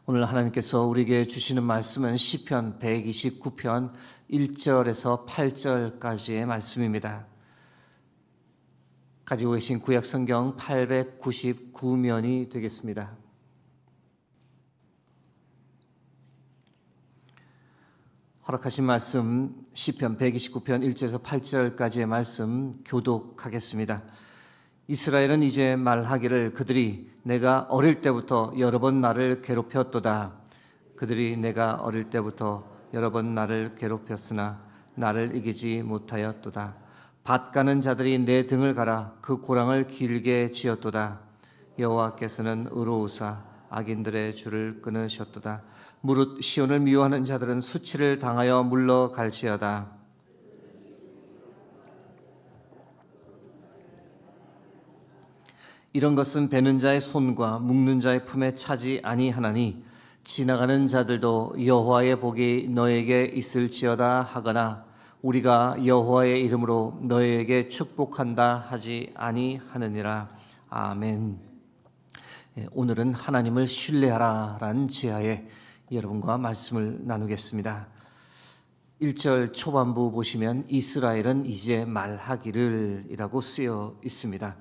오늘 하나님께서 우리에게 주시는 말씀은 시편 129편 1절에서 8절까지의 말씀입니다. 가지고 계신 구약성경 899면이 되겠습니다. 허락하신 말씀 시편 129편 1절에서 8절까지의 말씀 교독하겠습니다. 이스라엘은 이제 말하기를 그들이 내가 어릴 때부터 여러 번 나를 괴롭혔도다. 그들이 내가 어릴 때부터 여러 번 나를 괴롭혔으나 나를 이기지 못하였도다. 밭 가는 자들이 내 등을 갈아 그 고랑을 길게 지었도다. 여호와께서는 의로우사 악인들의 줄을 끊으셨도다. 무릇 시온을 미워하는 자들은 수치를 당하여 물러갈지어다. 이런 것은 베는 자의 손과 묶는 자의 품에 차지 아니하나니 지나가는 자들도 여호와의 복이 너에게 있을지어다 하거나 우리가 여호와의 이름으로 너에게 축복한다 하지 아니하느니라. 아멘. 오늘은 하나님을 신뢰하라라는 제하에 여러분과 말씀을 나누겠습니다. 1절 초반부 보시면 이스라엘은 이제 말하기를 이라고 쓰여 있습니다.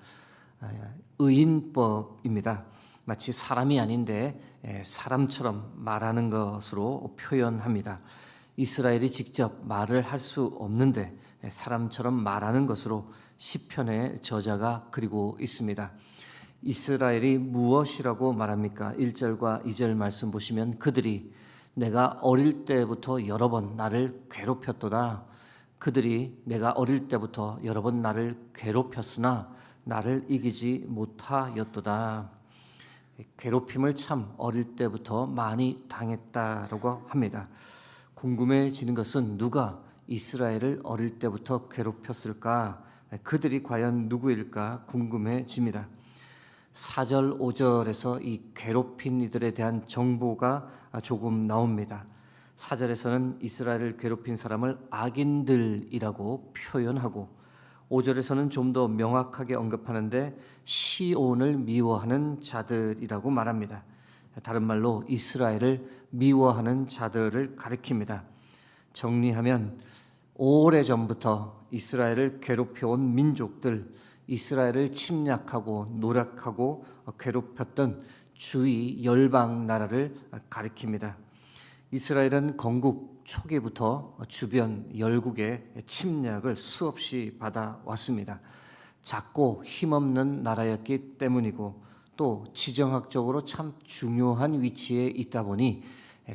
의인법입니다. 마치 사람이 아닌데 사람처럼 말하는 것으로 표현합니다. 이스라엘이 직접 말을 할 수 없는데 사람처럼 말하는 것으로 시편의 저자가 그리고 있습니다. 이스라엘이 무엇이라고 말합니까? 1절과 2절 말씀 보시면 그들이 내가 어릴 때부터 여러 번 나를 괴롭혔도다. 그들이 내가 어릴 때부터 여러 번 나를 괴롭혔으나 나를 이기지 못하였도다. 괴롭힘을 참 어릴 때부터 많이 당했다라고 합니다. 궁금해지는 것은 누가 이스라엘을 어릴 때부터 괴롭혔을까? 그들이 과연 누구일까 궁금해집니다. 4절, 5절에서 이 괴롭힌 이들에 대한 정보가 조금 나옵니다. 4절에서는 이스라엘을 괴롭힌 사람을 악인들이라고 표현하고 5절에서는 좀 더 명확하게 언급하는데 시온을 미워하는 자들이라고 말합니다. 다른 말로 이스라엘을 미워하는 자들을 가리킵니다. 정리하면 오래전부터 이스라엘을 괴롭혀온 민족들, 이스라엘을 침략하고 노략하고 괴롭혔던 주위 열방 나라를 가리킵니다. 이스라엘은 건국 초기부터 주변 열국의 침략을 수없이 받아왔습니다. 작고 힘없는 나라였기 때문이고 또 지정학적으로 참 중요한 위치에 있다 보니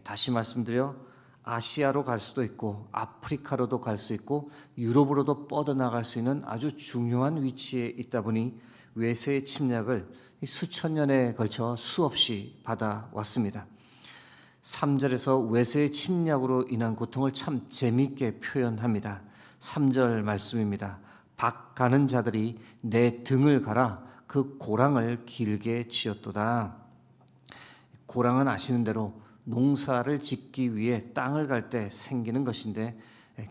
다시 말씀드려 아시아로 갈 수도 있고 아프리카로도 갈 수 있고 유럽으로도 뻗어나갈 수 있는 아주 중요한 위치에 있다 보니 외세의 침략을 수천 년에 걸쳐 수없이 받아왔습니다. 3절에서 외세의 침략으로 인한 고통을 참 재미있게 표현합니다. 3절 말씀입니다. 밭 가는 자들이 내 등을 갈아 그 고랑을 길게 지었도다. 고랑은 아시는 대로 농사를 짓기 위해 땅을 갈 때 생기는 것인데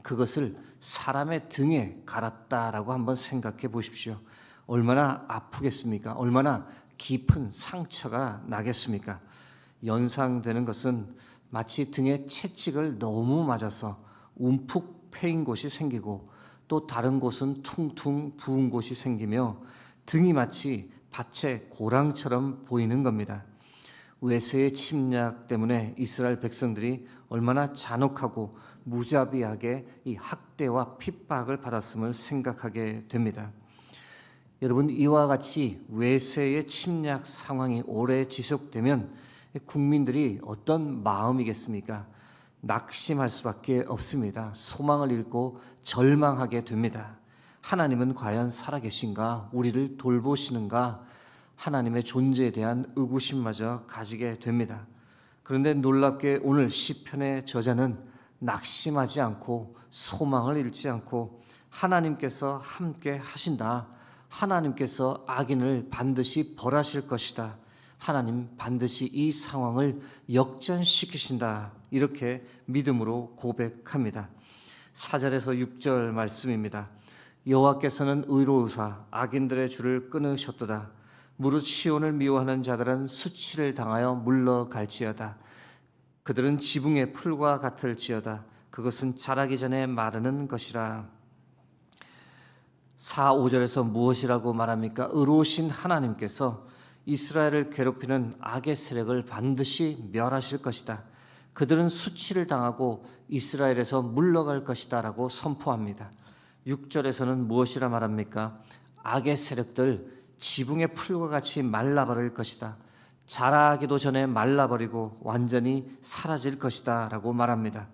그것을 사람의 등에 갈았다라고 한번 생각해 보십시오. 얼마나 아프겠습니까? 얼마나 깊은 상처가 나겠습니까? 연상되는 것은 마치 등에 채찍을 너무 맞아서 움푹 패인 곳이 생기고 또 다른 곳은 퉁퉁 부은 곳이 생기며 등이 마치 밭의 고랑처럼 보이는 겁니다. 외세의 침략 때문에 이스라엘 백성들이 얼마나 잔혹하고 무자비하게 이 학대와 핍박을 받았음을 생각하게 됩니다. 여러분, 이와 같이 외세의 침략 상황이 오래 지속되면 국민들이 어떤 마음이겠습니까? 낙심할 수밖에 없습니다. 소망을 잃고 절망하게 됩니다. 하나님은 과연 살아계신가? 우리를 돌보시는가? 하나님의 존재에 대한 의구심마저 가지게 됩니다. 그런데 놀랍게 오늘 시편의 저자는 낙심하지 않고 소망을 잃지 않고 하나님께서 함께 하신다. 하나님께서 악인을 반드시 벌하실 것이다. 하나님 반드시 이 상황을 역전시키신다. 이렇게 믿음으로 고백합니다. 4절에서 6절 말씀입니다. 여호와께서는 의로우사 악인들의 줄을 끊으셨도다. 무릇 시온을 미워하는 자들은 수치를 당하여 물러갈지어다. 그들은 지붕의 풀과 같을지어다. 그것은 자라기 전에 마르는 것이라. 4, 5절에서 무엇이라고 말합니까? 의로우신 하나님께서 이스라엘을 괴롭히는 악의 세력을 반드시 멸하실 것이다. 그들은 수치를 당하고 이스라엘에서 물러갈 것이다 라고 선포합니다. 6절에서는 무엇이라 말합니까? 악의 세력들 지붕의 풀과 같이 말라버릴 것이다. 자라기도 전에 말라버리고 완전히 사라질 것이다 라고 말합니다.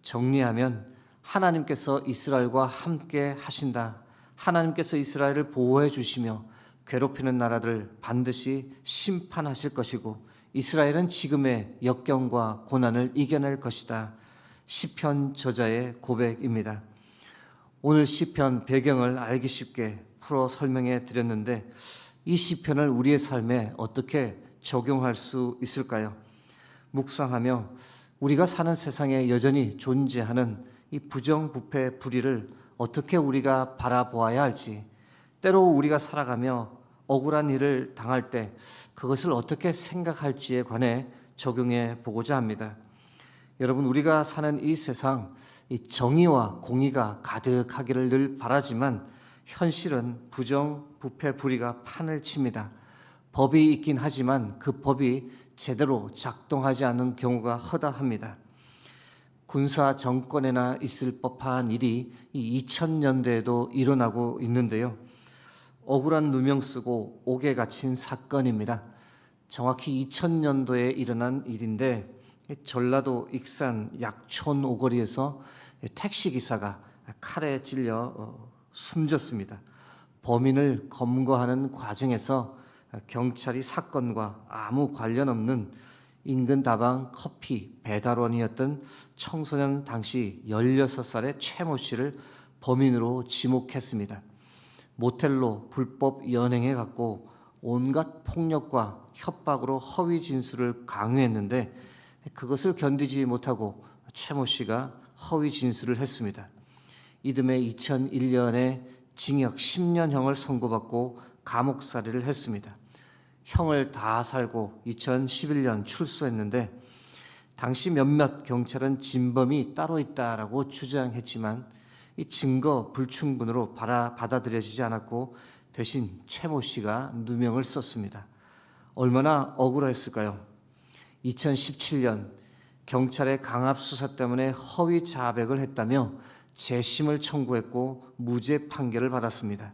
정리하면 하나님께서 이스라엘과 함께 하신다. 하나님께서 이스라엘을 보호해 주시며 괴롭히는 나라들을 반드시 심판하실 것이고 이스라엘은 지금의 역경과 고난을 이겨낼 것이다. 시편 저자의 고백입니다. 오늘 시편 배경을 알기 쉽게 풀어 설명해 드렸는데 이 시편을 우리의 삶에 어떻게 적용할 수 있을까요? 묵상하며 우리가 사는 세상에 여전히 존재하는 이 부정부패 불의를 어떻게 우리가 바라보아야 할지, 때로 우리가 살아가며 억울한 일을 당할 때 그것을 어떻게 생각할지에 관해 적용해 보고자 합니다. 여러분, 우리가 사는 이 세상, 이 정의와 공의가 가득하기를 늘 바라지만 현실은 부정부패 불의가 판을 칩니다. 법이 있긴 하지만 그 법이 제대로 작동하지 않는 경우가 허다합니다. 군사 정권에나 있을 법한 일이 2000년대에도 일어나고 있는데요. 억울한 누명 쓰고 옥에 갇힌 사건입니다. 정확히 2000년도에 일어난 일인데 전라도 익산 약촌 오거리에서 택시기사가 칼에 찔려 숨졌습니다. 범인을 검거하는 과정에서 경찰이 사건과 아무 관련 없는 인근 다방 커피 배달원이었던 청소년 당시 16살의 최모 씨를 범인으로 지목했습니다. 모텔로 불법 연행해 갔고 온갖 폭력과 협박으로 허위 진술을 강요했는데 그것을 견디지 못하고 최모 씨가 허위 진술을 했습니다. 이듬해 2001년에 징역 10년형을 선고받고 감옥살이를 했습니다. 형을 다 살고 2011년 출소했는데 당시 몇몇 경찰은 진범이 따로 있다라고 주장했지만 이 증거 불충분으로 받아들여지지 않았고 대신 최모 씨가 누명을 썼습니다. 얼마나 억울했을까요? 2017년 경찰의 강압 수사 때문에 허위 자백을 했다며 재심을 청구했고 무죄 판결을 받았습니다.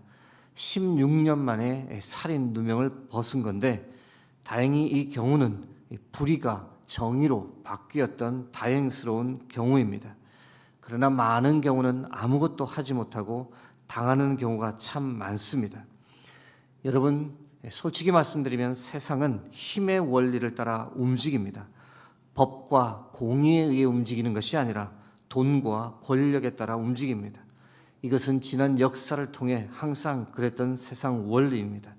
16년 만에 살인 누명을 벗은 건데 다행히 이 경우는 불의가 정의로 바뀌었던 다행스러운 경우입니다. 그러나 많은 경우는 아무것도 하지 못하고 당하는 경우가 참 많습니다. 여러분, 솔직히 말씀드리면 세상은 힘의 원리를 따라 움직입니다. 법과 공의에 의해 움직이는 것이 아니라 돈과 권력에 따라 움직입니다. 이것은 지난 역사를 통해 항상 그랬던 세상 원리입니다.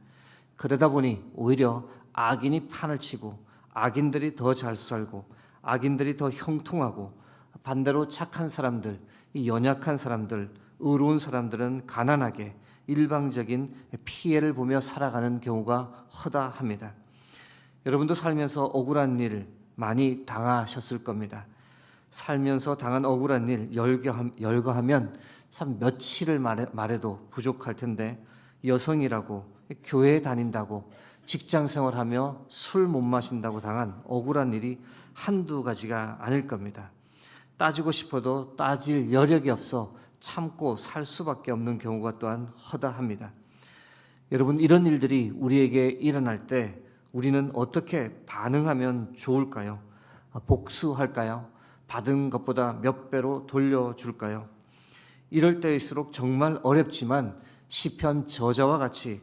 그러다 보니 오히려 악인이 판을 치고 악인들이 더 잘 살고 악인들이 더 형통하고 반대로 착한 사람들, 이 연약한 사람들, 의로운 사람들은 가난하게 일방적인 피해를 보며 살아가는 경우가 허다합니다. 여러분도 살면서 억울한 일 많이 당하셨을 겁니다. 살면서 당한 억울한 일 열거하면 참 며칠을 말해도 부족할 텐데 여성이라고 교회에 다닌다고 직장 생활하며 술 못 마신다고 당한 억울한 일이 한두 가지가 아닐 겁니다. 따지고 싶어도 따질 여력이 없어 참고 살 수밖에 없는 경우가 또한 허다합니다. 여러분, 이런 일들이 우리에게 일어날 때 우리는 어떻게 반응하면 좋을까요? 복수할까요? 받은 것보다 몇 배로 돌려줄까요? 이럴 때일수록 정말 어렵지만 시편 저자와 같이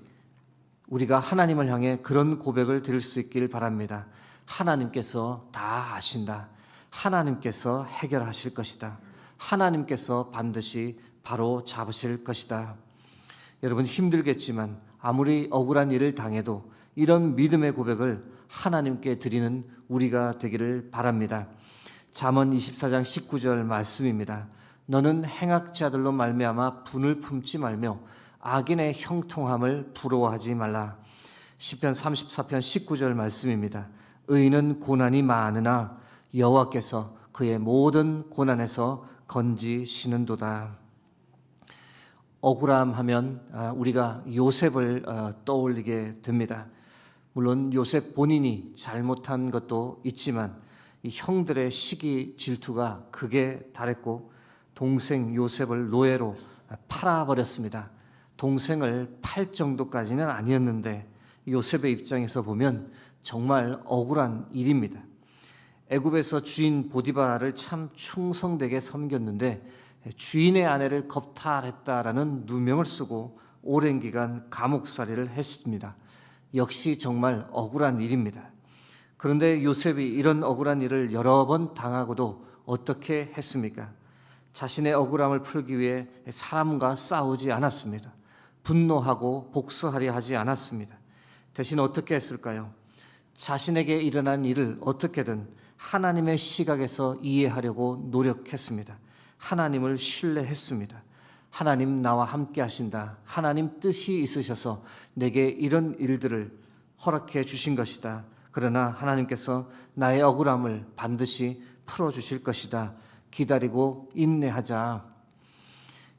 우리가 하나님을 향해 그런 고백을 드릴 수 있길 바랍니다. 하나님께서 다 아신다. 하나님께서 해결하실 것이다. 하나님께서 반드시 바로 잡으실 것이다. 여러분, 힘들겠지만 아무리 억울한 일을 당해도 이런 믿음의 고백을 하나님께 드리는 우리가 되기를 바랍니다. 잠언 24장 19절 말씀입니다. 너는 행악자들로 말미암아 분을 품지 말며 악인의 형통함을 부러워하지 말라. 시편 34편 19절 말씀입니다. 의인은 고난이 많으나 여호와께서 그의 모든 고난에서 건지시는도다. 억울함 하면 우리가 요셉을 떠올리게 됩니다. 물론 요셉 본인이 잘못한 것도 있지만 이 형들의 시기 질투가 극에 달했고 동생 요셉을 노예로 팔아버렸습니다. 동생을 팔 정도까지는 아니었는데 요셉의 입장에서 보면 정말 억울한 일입니다. 애굽에서 주인 보디바를 참 충성되게 섬겼는데 주인의 아내를 겁탈했다라는 누명을 쓰고 오랜 기간 감옥살이를 했습니다. 역시 정말 억울한 일입니다. 그런데 요셉이 이런 억울한 일을 여러 번 당하고도 어떻게 했습니까? 자신의 억울함을 풀기 위해 사람과 싸우지 않았습니다. 분노하고 복수하려 하지 않았습니다. 대신 어떻게 했을까요? 자신에게 일어난 일을 어떻게든 하나님의 시각에서 이해하려고 노력했습니다. 하나님을 신뢰했습니다. 하나님 나와 함께 하신다. 하나님 뜻이 있으셔서 내게 이런 일들을 허락해 주신 것이다. 그러나 하나님께서 나의 억울함을 반드시 풀어주실 것이다. 기다리고 인내하자.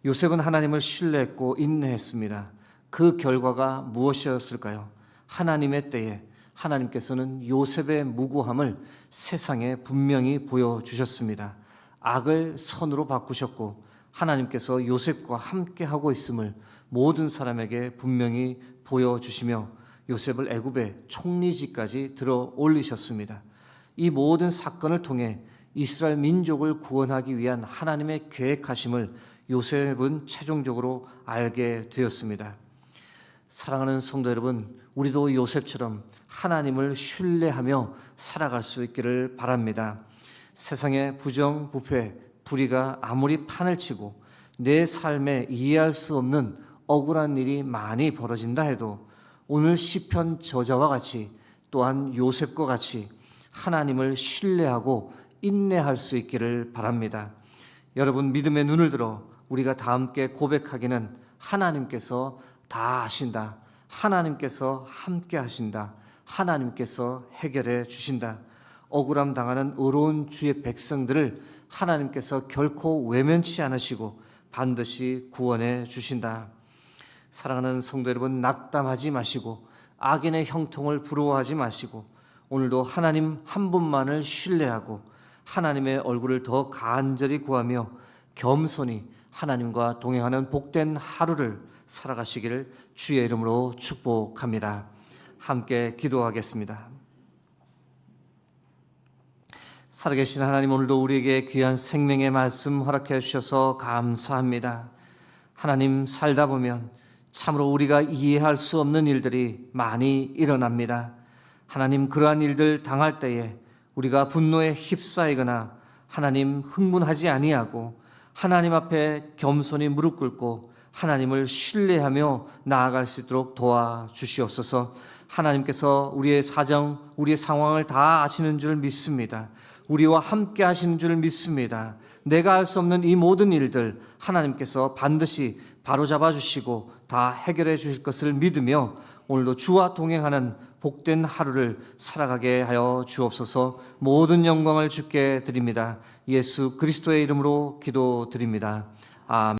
요셉은 하나님을 신뢰했고 인내했습니다. 그 결과가 무엇이었을까요? 하나님의 때에 하나님께서는 요셉의 무고함을 세상에 분명히 보여주셨습니다. 악을 선으로 바꾸셨고 하나님께서 요셉과 함께하고 있음을 모든 사람에게 분명히 보여주시며 요셉을 애굽의 총리직까지 들어 올리셨습니다. 이 모든 사건을 통해 이스라엘 민족을 구원하기 위한 하나님의 계획하심을 요셉은 최종적으로 알게 되었습니다. 사랑하는 성도 여러분, 우리도 요셉처럼 하나님을 신뢰하며 살아갈 수 있기를 바랍니다. 세상의 부정, 부패, 불의가 아무리 판을 치고 내 삶에 이해할 수 없는 억울한 일이 많이 벌어진다 해도 오늘 시편 저자와 같이 또한 요셉과 같이 하나님을 신뢰하고 인내할 수 있기를 바랍니다. 여러분, 믿음의 눈을 들어 우리가 다 함께 고백하기는 하나님께서 다 아신다. 하나님께서 함께 하신다. 하나님께서 해결해 주신다. 억울함 당하는 의로운 주의 백성들을 하나님께서 결코 외면치 않으시고 반드시 구원해 주신다. 사랑하는 성도 여러분, 낙담하지 마시고 악인의 형통을 부러워하지 마시고 오늘도 하나님 한 분만을 신뢰하고 하나님의 얼굴을 더 간절히 구하며 겸손히 하나님과 동행하는 복된 하루를 살아가시기를 주의 이름으로 축복합니다. 함께 기도하겠습니다. 살아계신 하나님, 오늘도 우리에게 귀한 생명의 말씀 허락해 주셔서 감사합니다. 하나님, 살다 보면 참으로 우리가 이해할 수 없는 일들이 많이 일어납니다. 하나님, 그러한 일들 당할 때에 우리가 분노에 휩싸이거나 하나님 흥분하지 아니하고 하나님 앞에 겸손히 무릎 꿇고 하나님을 신뢰하며 나아갈 수 있도록 도와주시옵소서. 하나님께서 우리의 사정, 우리의 상황을 다 아시는 줄 믿습니다. 우리와 함께 하시는 줄 믿습니다. 내가 할 수 없는 이 모든 일들 하나님께서 반드시 바로잡아 주시고 다 해결해 주실 것을 믿으며 오늘도 주와 동행하는 복된 하루를 살아가게 하여 주옵소서. 모든 영광을 주께 드립니다. 예수 그리스도의 이름으로 기도드립니다. 아멘.